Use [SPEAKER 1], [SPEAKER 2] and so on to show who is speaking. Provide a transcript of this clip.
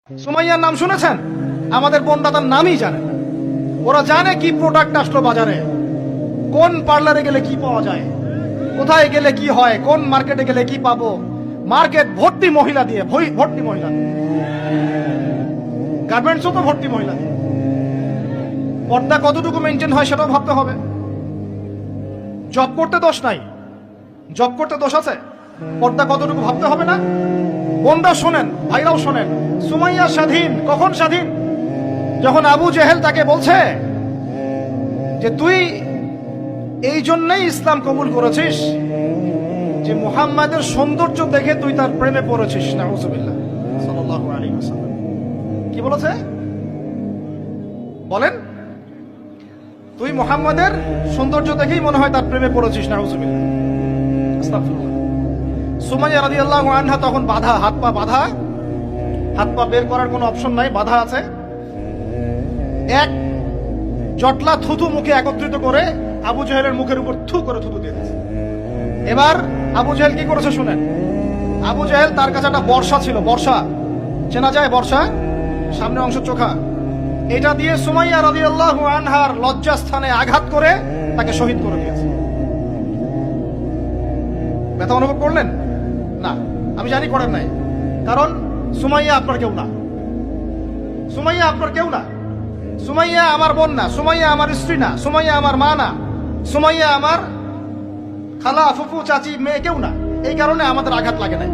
[SPEAKER 1] সুমাইয়ার নাম শুনেছেন? আমাদের বোনরা তার নামই জানে না। ওরা জানে কি প্রোডাক্ট আসলো বাজারে, কোন পার্লারে গেলে কি পাওয়া যায়, কোথায় গেলে কি হয়, কোন মার্কেটে গেলে কি পাবো। মার্কেট ভর্তি মহিলা দিয়ে, ভর্তি মহিলা দিয়ে, গার্মেন্টসও তো ভর্তি মহিলা দিয়ে। পর্দা কতটুকু মেনটেন হয় সেটাও ভাবতে হবে। জব করতে দোষ নাই, জব করতে দোষ আছে, পর্দা কতটুকু ভাবতে হবে না? বোনরাও শোনেন, ভাইরাও শোনেন। সুমাইয়া স্বাধীন, কখন স্বাধীন? যখন আবু জেহেল তাকে বলছে যে তুই এই জন্যই ইসলাম কবুল করেছিস যে মুহাম্মাদের সৌন্দর্য দেখে তুই তার প্রেমে পড়েছিস। নাউজুবিল্লাহ সাল্লাল্লাহু আলাইহি ওয়াসাল্লাম কি বলেছে বলেন? তুই মুহাম্মাদের সৌন্দর্য দেখেই মনে হয় তার প্রেমে পড়েছিস। নাউজুবিল্লাহ, আস্তাগফিরুল্লাহ। সুমাইয়া রাদিয়াল্লাহু আনহা তখন বাধা, হাত পা বাধা, হাত পা বের করার কোনো অপশন নাই, বাধা আছে। এক জটলা থুতু মুখে একত্রিত করে আবু জেহেলের মুখের উপর থু করে থুতু দিয়ে দিয়েছে। এবার আবু জেহেল কি করেছে শুনেন। আবু জেহেল তার কাছে একটা বর্ষা ছিল, বর্ষা চেনা যায়, বর্ষা সামনে অংশ চোখা, এটা দিয়ে সুমাইয়া রাদিয়াল্লাহু আনহার লজ্জাস্থানে আঘাত করে তাকে শহীদ করে দিয়েছে। ব্যথা অনুভব করলেন না? আমি জানি করেন নাই, কারণ সুমাইয়া আপনার কেউ না, সুমাইয়া আপনার কেউ না, সুমাইয়া আমার বোন না, সুমাইয়া আমার স্ত্রী না, সুমাইয়া আমার মা না, সুমাইয়া আমার খালা ফুফু চাচি মেয়ে কেউ না। এই কারণে আমাদের আঘাত লাগে নাই।